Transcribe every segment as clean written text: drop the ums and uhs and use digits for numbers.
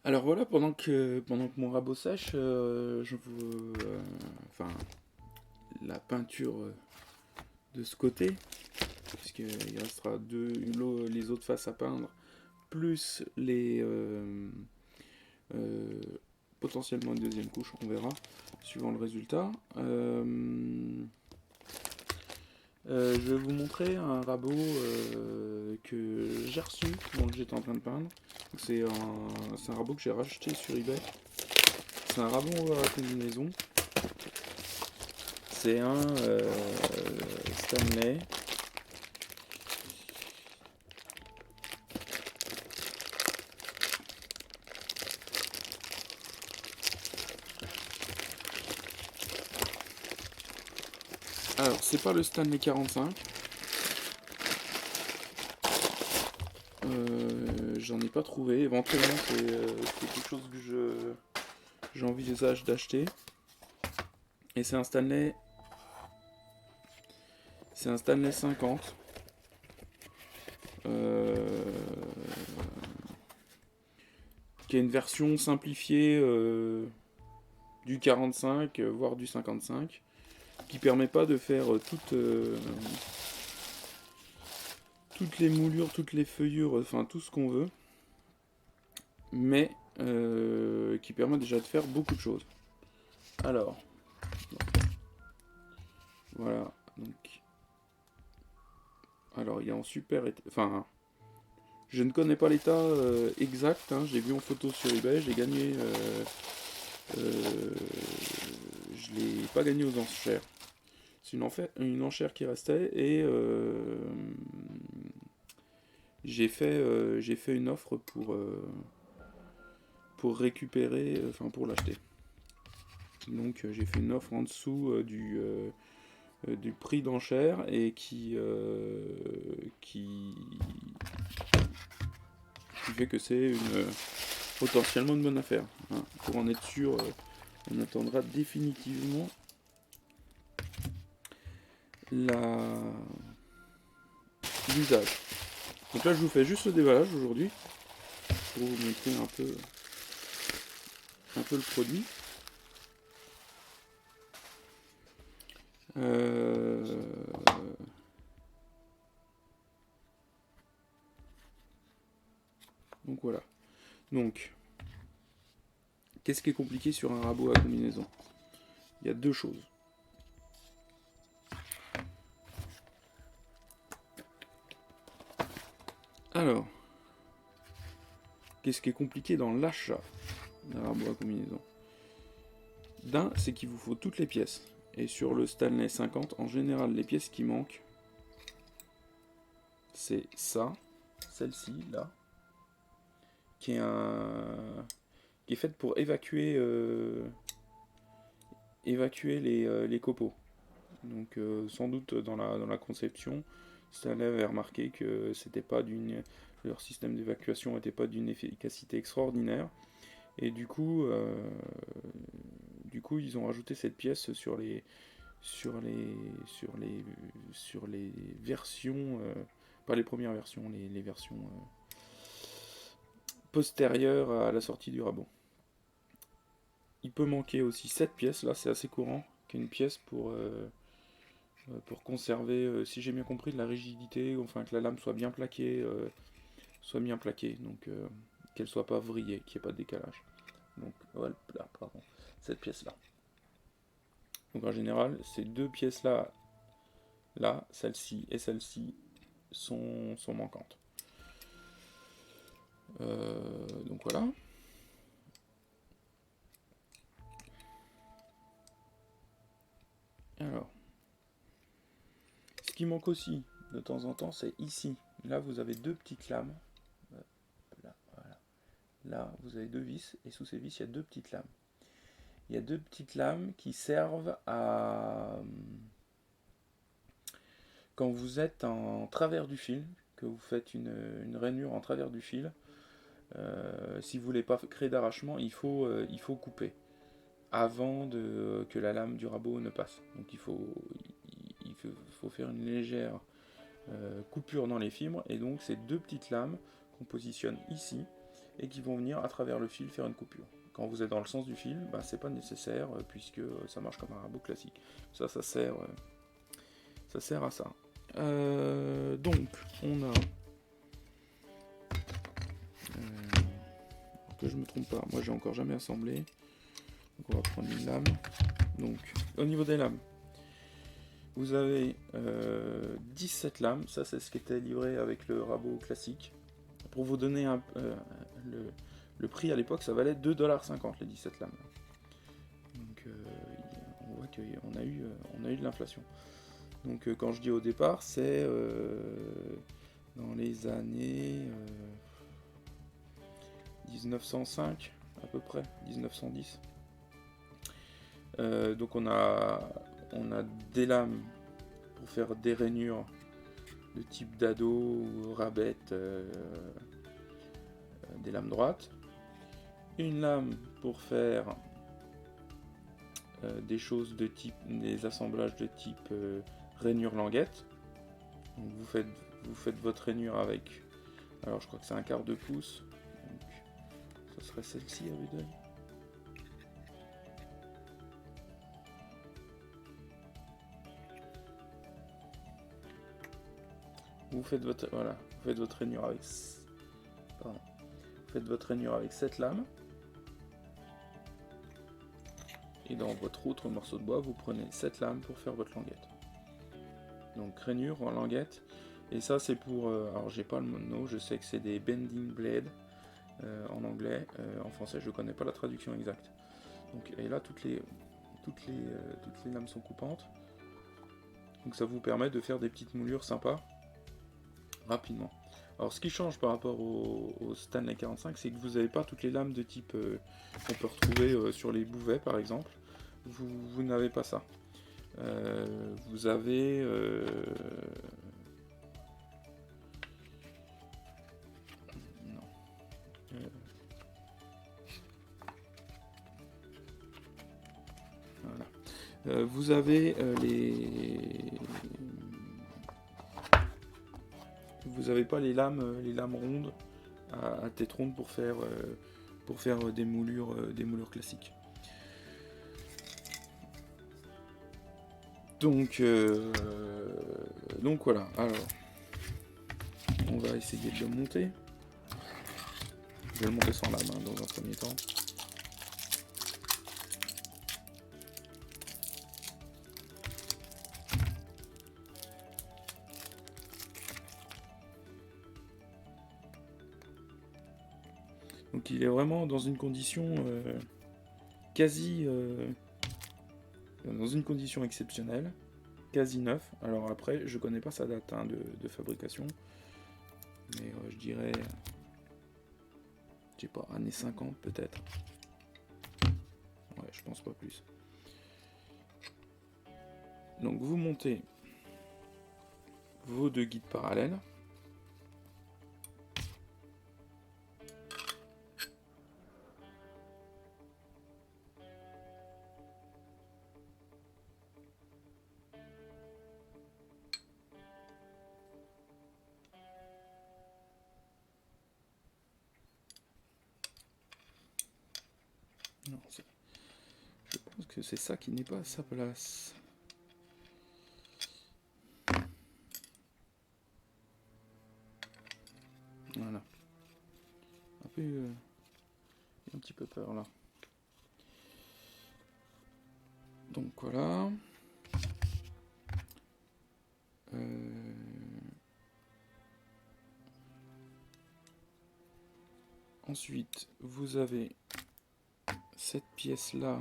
Alors voilà, pendant que mon rabot sèche, enfin, la peinture de ce côté, puisqu'il restera les autres faces à peindre, plus euh, potentiellement une deuxième couche, on verra, suivant le résultat. Je vais vous montrer un rabot que j'ai reçu pendant que j'étais en train de peindre. C'est un rabot que j'ai racheté sur eBay. C'est un rabot à combinaison. C'est un Stanley. Alors, c'est pas le Stanley 45. J'en ai pas trouvé. Éventuellement, c'est quelque chose que j'envisage d'acheter. Et c'est un Stanley 50. Euh, qui a une version simplifiée du 45, voire du 55, qui permet pas de faire toutes les moulures, toutes les feuillures, enfin tout ce qu'on veut, mais qui permet déjà de faire beaucoup de choses. Alors, voilà. Donc, alors il est en super état. Enfin, je ne connais pas l'état exact. Hein, j'ai vu en photo sur eBay. J'ai gagné. Euh, je l'ai pas gagné aux enchères. C'est une enchère qui restait et j'ai fait une offre pour récupérer, enfin pour l'acheter. Donc j'ai fait une offre en dessous du prix d'enchère et qui fait que c'est potentiellement une bonne affaire. Hein. Pour en être sûr, on attendra définitivement la l'usage. Donc là je vous fais juste le déballage aujourd'hui pour vous montrer un peu le produit. Euh, donc voilà. Donc, qu'est-ce qui est compliqué sur un rabot à combinaison? Il y a deux choses. Alors, qu'est-ce qui est compliqué dans l'achat d'un rabot à combinaison? D'un, c'est qu'il vous faut toutes les pièces. Et sur le Stanley 50, en général, les pièces qui manquent, c'est ça, celle-ci, là, qui est, qui est faite pour évacuer les copeaux. Donc, sans doute dans la conception, Stanley avait remarqué que c'était pas leur système d'évacuation n'était pas d'une efficacité extraordinaire. Et du coup, ils ont rajouté cette pièce sur les, sur les versions, pas les premières versions, les versions postérieures à la sortie du rabot. Il peut manquer aussi cette pièce, là c'est assez courant, qui est une pièce pour conserver, si j'ai bien compris, de la rigidité, enfin que la lame soit bien plaquée, donc qu'elle soit pas vrillée, qu'il n'y ait pas de décalage. Donc voilà, pardon, cette pièce-là. Donc en général, ces deux pièces-là, là, celle-ci et celle-ci, sont manquantes. Donc voilà. Alors, ce qui manque aussi de temps en temps, c'est ici. Là, vous avez deux petites lames. Là, voilà. Là, vous avez deux vis, et sous ces vis, il y a deux petites lames. Il y a deux petites lames qui servent à... Quand vous êtes en travers du fil, que vous faites une rainure en travers du fil, si vous ne voulez pas créer d'arrachement, il faut couper avant que la lame du rabot ne passe. Donc il faut faire une légère coupure dans les fibres, et donc ces deux petites lames qu'on positionne ici et qui vont venir à travers le fil faire une coupure. Quand vous êtes dans le sens du fil, bah, c'est pas nécessaire puisque ça marche comme un rabot classique. Ça sert à ça. Donc, on a... que je me trompe pas, moi j'ai encore jamais assemblé. Donc on va prendre une lame. Donc, au niveau des lames, vous avez 17 lames. Ça, c'est ce qui était livré avec le rabot classique. Pour vous donner le prix à l'époque, ça valait 2,50$ les 17 lames. Donc, on voit qu'on a eu de l'inflation. Donc, quand je dis au départ, c'est dans les années 1905 à peu près, 1910. Donc on a des lames pour faire des rainures de type dado ou rabette, des lames droites. Une lame pour faire des assemblages de type rainure languette. Donc vous faites votre rainure avec, alors je crois que c'est un quart de pouce. Donc ça serait celle-ci à vue d'œil. Vous faites votre rainure avec cette lame. Et dans votre autre morceau de bois, vous prenez cette lame pour faire votre languette. Donc rainure en languette. Et ça c'est pour, alors j'ai pas le mot, je sais que c'est des bending blades en anglais. En français je connais pas la traduction exacte. Donc, et là toutes les lames sont coupantes. Donc ça vous permet de faire des petites moulures sympas rapidement. Alors ce qui change par rapport au Stanley 45, c'est que vous n'avez pas toutes les lames de type qu'on peut retrouver sur les bouvets par exemple. Vous n'avez pas ça. Vous avez voilà. Vous avez vous n'avez pas les lames rondes à tête ronde pour faire des moulures classiques. Donc voilà. Alors, on va essayer de le monter. Je vais le monter sans lame dans un premier temps. Donc il est vraiment dans une condition dans une condition exceptionnelle, quasi neuf. Alors après, je connais pas sa date de fabrication, mais je dirais, je sais pas, années 50 peut-être. Ouais, je pense pas plus. Donc vous montez vos deux guides parallèles. Non, je pense que c'est ça qui n'est pas à sa place. Voilà. Un petit peu peur là. Donc voilà. Ensuite, vous avez cette pièce là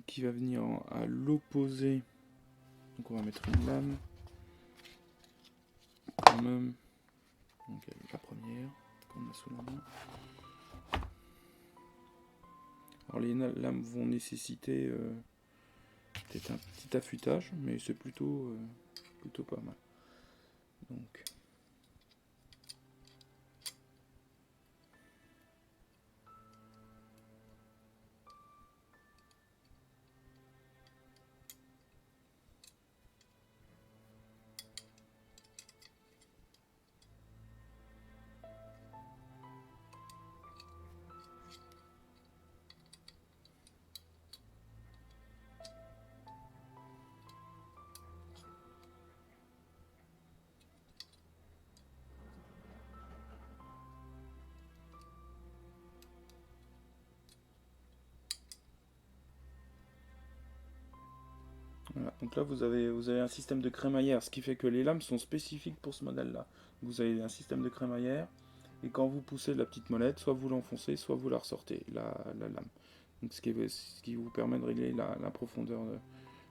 qui va venir à l'opposé. Donc on va mettre une lame quand même. Donc la première qu'on a sous la main. Alors les lames vont nécessiter peut-être un petit affûtage, mais c'est plutôt pas mal. Donc Voilà. Donc là, vous avez un système de crémaillère, ce qui fait que les lames sont spécifiques pour ce modèle-là. Vous avez un système de crémaillère, et quand vous poussez la petite molette, soit vous l'enfoncez, soit vous la ressortez, la lame. Donc ce qui vous permet de régler la profondeur,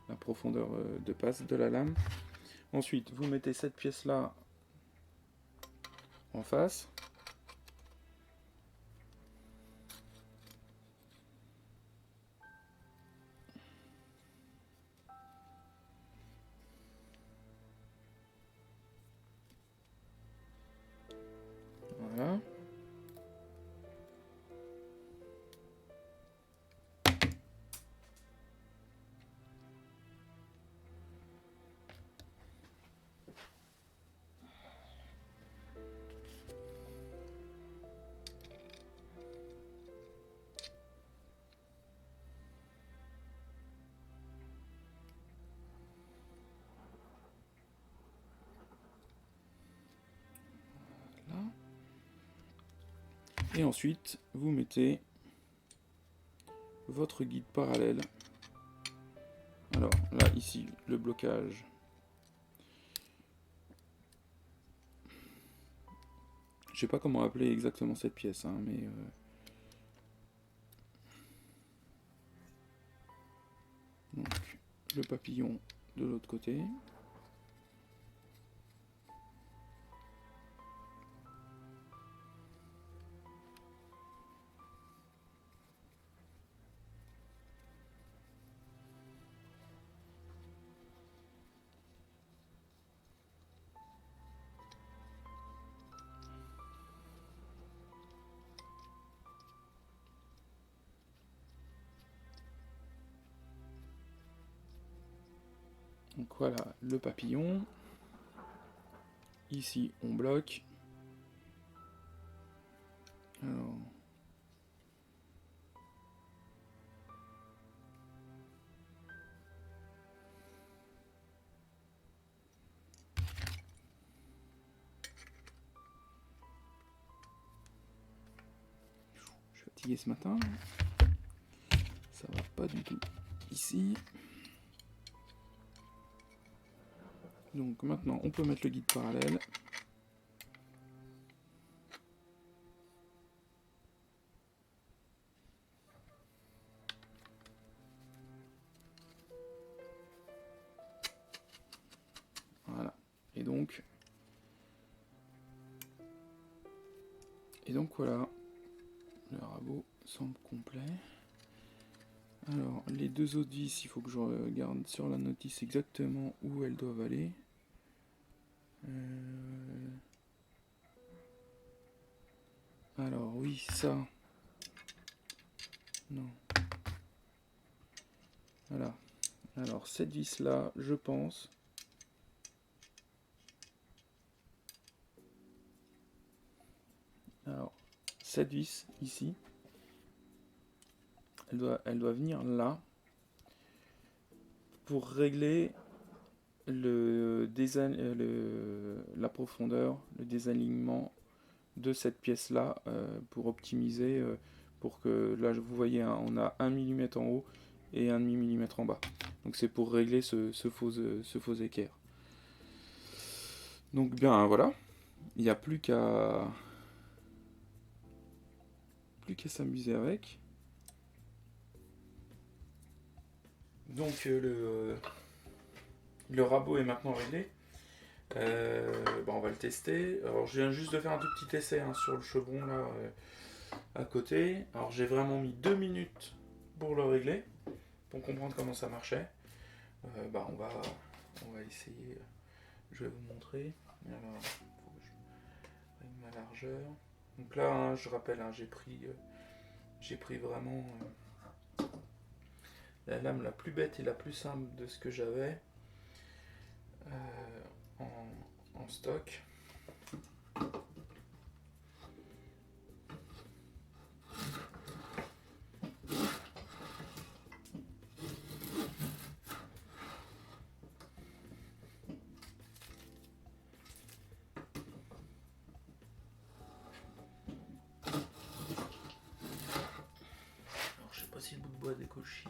de passe de la lame. Ensuite, vous mettez cette pièce-là en face. Voilà. Là. Et ensuite, vous mettez votre guide parallèle. Alors là, ici, le blocage. Je sais pas comment appeler exactement cette pièce, hein, mais donc le papillon de l'autre côté. Donc voilà le papillon. Ici on bloque. Alors. Je suis fatigué ce matin. Ça va pas du tout ici. Donc maintenant on peut mettre le guide parallèle. Voilà. Et donc voilà. Le rabot semble complet. Alors les deux autres vis, il faut que je regarde sur la notice exactement où elles doivent aller. Alors oui, ça. Non. Voilà. Alors cette vis là, je pense. Alors cette vis ici, elle doit venir là pour régler la profondeur, le désalignement de cette pièce là pour optimiser, pour que là vous voyez hein, on a 1 mm en haut et 1,5 mm en bas, donc c'est pour régler ce faux équerre. Donc bien voilà, il n'y a plus qu'à s'amuser avec. Donc le rabot est maintenant réglé. On va le tester. Alors je viens juste de faire un tout petit essai hein, sur le chevron là à côté. Alors j'ai vraiment mis 2 minutes pour le régler, pour comprendre comment ça marchait. On va essayer. Je vais vous montrer. Alors, faut que je règle ma largeur. Donc là, hein, je rappelle, hein, j'ai pris vraiment la lame la plus bête et la plus simple de ce que j'avais en stock. Alors, je sais pas si le bout de bois décochit.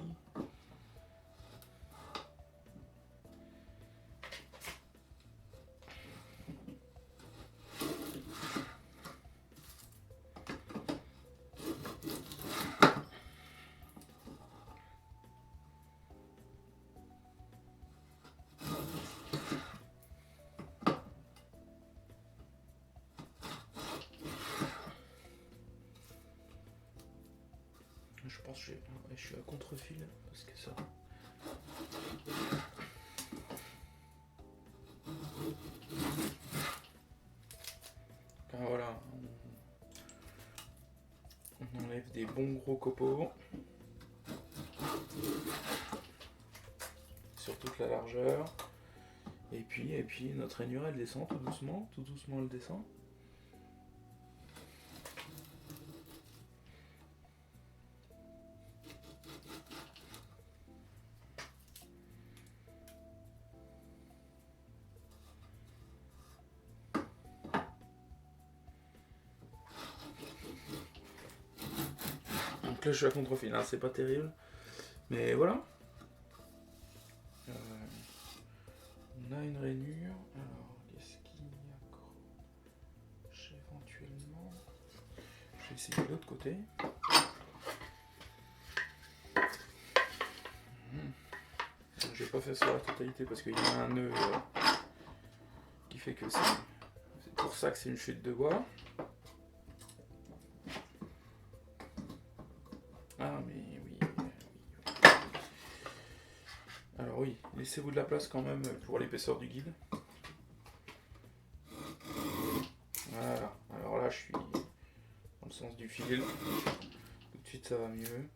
pense que je suis à contre-fil parce que ça. Voilà, on enlève des bons gros copeaux sur toute la largeur. Et puis notre rainure elle descend tout doucement elle descend. Donc là je suis à contre-fil, hein, c'est pas terrible. Mais voilà. On a une rainure. Alors, qu'est-ce qu'il y accroche éventuellement? Je vais essayer de l'autre côté. Je vais pas faire sur la totalité parce qu'il y a un nœud qui fait que c'est pour ça que c'est une chute de bois. Ah mais oui. Alors oui, laissez-vous de la place quand même pour l'épaisseur du guide. Voilà, alors là je suis dans le sens du fil. Tout de suite ça va mieux.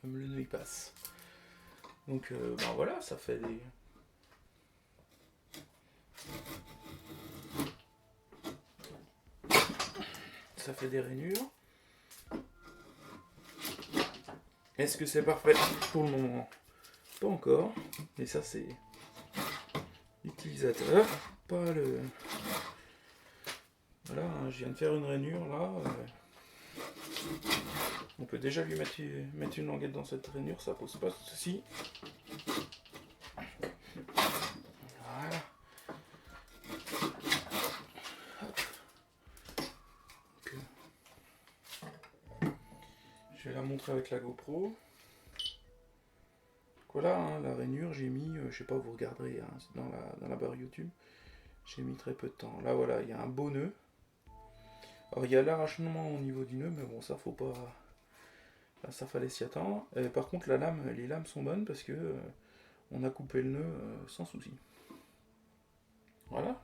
Comme le nœud il passe. Donc ben voilà, ça fait des. Ça fait des rainures. Est-ce que c'est parfait pour le moment? Pas encore. Mais ça c'est l'utilisateur, pas le. Voilà, hein, je viens de faire une rainure là. On peut déjà lui mettre une languette dans cette rainure, ça pose pas de soucis. Voilà. Je vais la montrer avec la GoPro. Voilà, hein, la rainure, j'ai mis, je sais pas, vous regarderez hein, dans la barre YouTube, j'ai mis très peu de temps. Là voilà, il y a un beau nœud. Alors il y a l'arrachement au niveau du nœud, mais bon ça faut pas. Là, ça fallait s'y attendre. Par contre les lames sont bonnes parce que on a coupé le nœud sans souci. Voilà.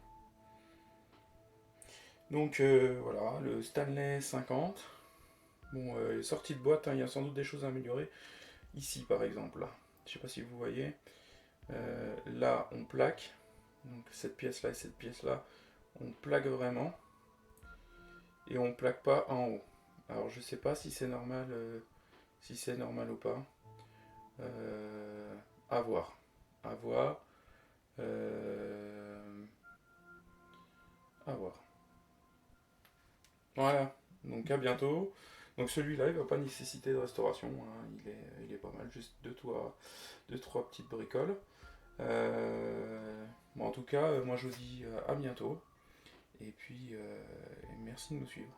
Donc voilà, le Stanley 50. Bon, sortie de boîte, hein, il y a sans doute des choses à améliorer. Ici par exemple, là. Je sais pas si vous voyez. Là on plaque. Donc cette pièce là et cette pièce là, on plaque vraiment. Et on plaque pas en haut. Alors je sais pas si c'est normal, ou pas. À voir. À voir. À voir. Voilà. Donc à bientôt. Donc celui-là, il va pas nécessiter de restauration. Hein. Il est pas mal. Juste deux, trois petites bricoles. Bon, en tout cas, moi je vous dis à bientôt. Et puis, merci de nous suivre.